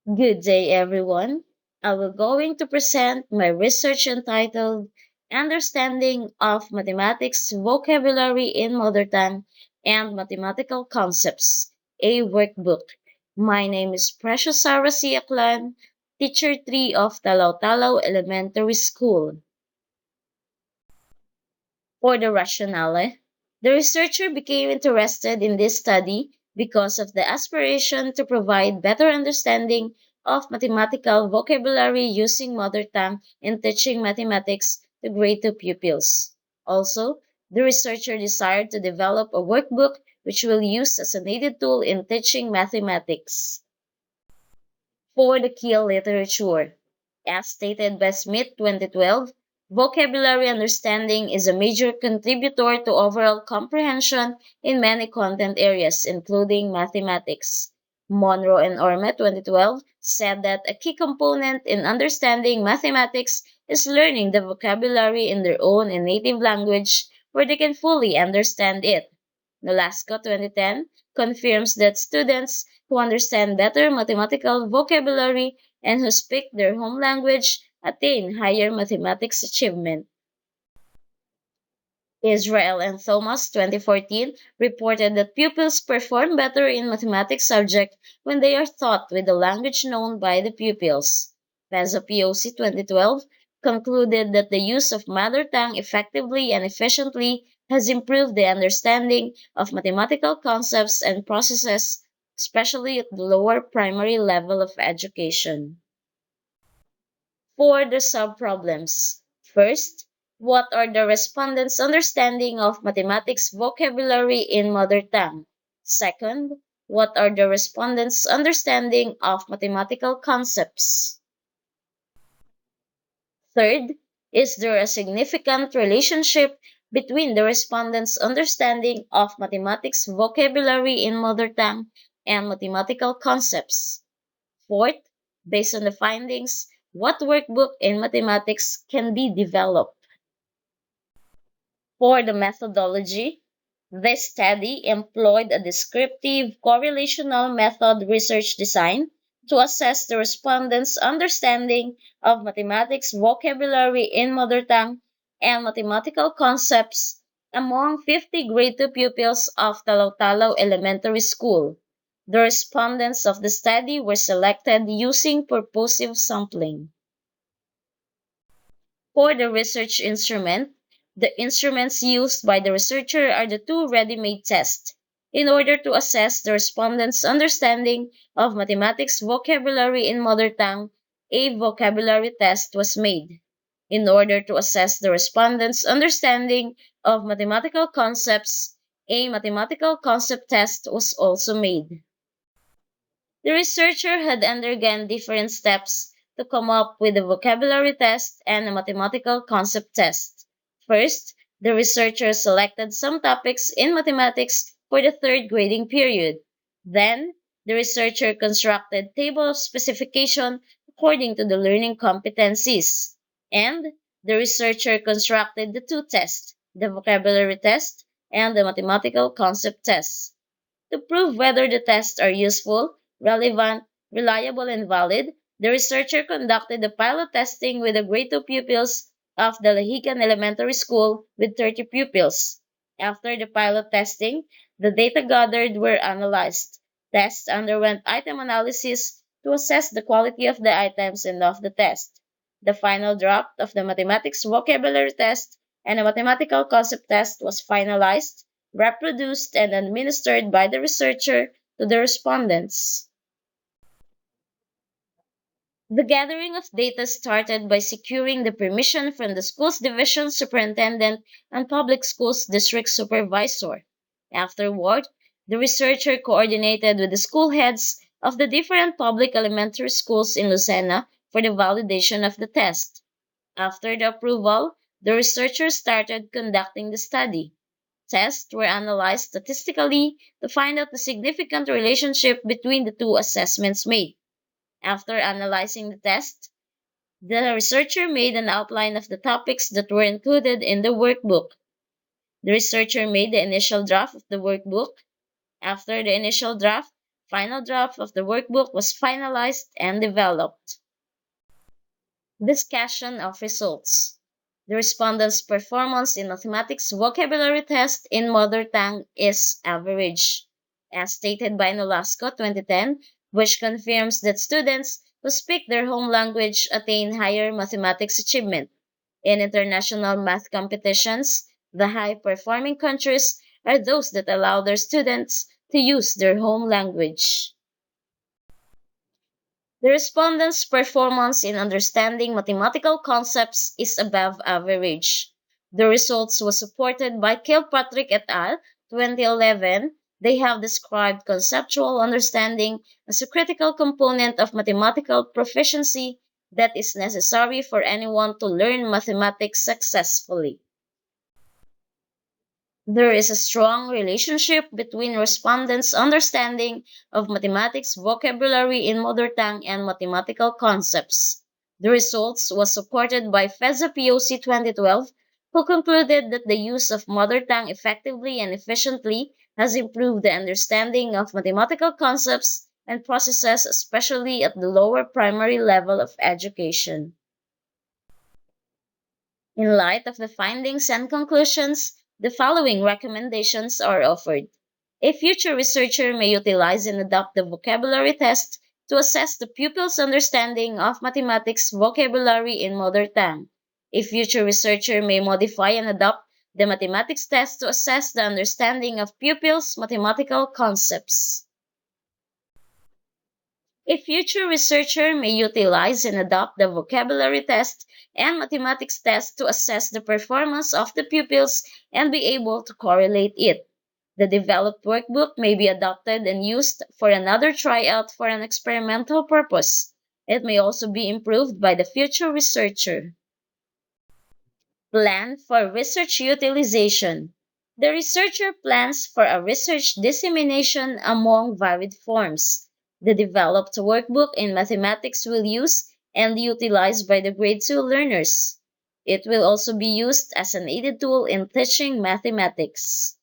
Good day, everyone. I will going to present my research entitled Understanding of Mathematics Vocabulary in Modern Time and Mathematical Concepts, a workbook. My name is Precious Sarah C. Aclan, Teacher 3 of Talaw Talaw Elementary School. For the rationale, the researcher became interested in this study because of the aspiration to provide better understanding of mathematical vocabulary using mother tongue in teaching mathematics to grade 2 pupils. Also, the researcher desired to develop a workbook which will use as a needed tool in teaching mathematics. For the key literature. As stated by Smith 2012, vocabulary understanding is a major contributor to overall comprehension in many content areas, including mathematics. Monroe and Orme 2012 said that a key component in understanding mathematics is learning the vocabulary in their own and native language where they can fully understand it. Nolasco 2010 confirms that students who understand better mathematical vocabulary and who speak their home language attain higher mathematics achievement. Israel and Thomas 2014 reported that pupils perform better in mathematics subject when they are taught with the language known by the pupils. Pezzo POC 2012 concluded that the use of mother tongue effectively and efficiently has improved the understanding of mathematical concepts and processes, especially at the lower primary level of education. For the subproblems. First, what are the respondents' understanding of mathematics vocabulary in mother tongue? Second, what are the respondents' understanding of mathematical concepts? Third, is there a significant relationship between the respondents' understanding of mathematics vocabulary in mother tongue and mathematical concepts? Fourth, based on the findings, what workbook in mathematics can be developed? For the methodology, this study employed a descriptive correlational method research design to assess the respondents' understanding of mathematics vocabulary in mother tongue and mathematical concepts among 50 grade 2 pupils of Talaw Elementary School. The respondents of the study were selected using purposive sampling. For the research instrument, the instruments used by the researcher are the two ready-made tests. In order to assess the respondents' understanding of mathematics vocabulary in mother tongue, a vocabulary test was made. In order to assess the respondents' understanding of mathematical concepts, a mathematical concept test was also made. The researcher had undergone different steps to come up with a vocabulary test and a mathematical concept test. First, the researcher selected some topics in mathematics for the third grading period. Then, the researcher constructed table of specification according to the learning competencies. And the researcher constructed the two tests, the vocabulary test and the mathematical concept test. To prove whether the tests are useful, relevant, reliable, and valid, the researcher conducted the pilot testing with the grade 2 pupils of the Lahican Elementary School with 30 pupils. After the pilot testing, the data gathered were analyzed. Tests underwent item analysis to assess the quality of the items and of the test. The final draft of the mathematics vocabulary test and a mathematical concept test was finalized, reproduced, and administered by the researcher to the respondents. The gathering of data started by securing the permission from the school's division superintendent and public schools district supervisor. Afterward, the researcher coordinated with the school heads of the different public elementary schools in Lucena for the validation of the test. After the approval, the researchers started conducting the study. Tests were analyzed statistically to find out the significant relationship between the two assessments made. After analyzing the test, the researcher made an outline of the topics that were included in the workbook. The researcher made the initial draft of the workbook. After the initial draft, Final draft of the workbook was finalized and developed. Discussion of results. The respondents' performance in mathematics vocabulary test in mother tongue is average, as stated by Nolasco 2010, which confirms that students who speak their home language attain higher mathematics achievement. In international math competitions, the high-performing countries are those that allow their students to use their home language. The respondents' performance in understanding mathematical concepts is above average. The results was supported by Kilpatrick et al. 2011. They have described conceptual understanding as a critical component of mathematical proficiency that is necessary for anyone to learn mathematics successfully. There is a strong relationship between respondents' understanding of mathematics vocabulary in mother tongue and mathematical concepts. The results was supported by FESA POC 2012, who concluded that the use of mother tongue effectively and efficiently has improved the understanding of mathematical concepts and processes, especially at the lower primary level of education. In light of the findings and conclusions, the following recommendations are offered. A future researcher may utilize and adopt the vocabulary test to assess the pupil's understanding of mathematics vocabulary in mother tongue. A future researcher may modify and adopt the mathematics test to assess the understanding of pupils' mathematical concepts. A future researcher may utilize and adopt the vocabulary test and mathematics test to assess the performance of the pupils and be able to correlate it. The developed workbook may be adopted and used for another tryout for an experimental purpose. It may also be improved by the future researcher. Plan for research utilization. The researcher plans for a research dissemination among varied forms. The developed workbook in mathematics will use and utilized by the grade 2 learners. It will also be used as an aided tool in teaching mathematics.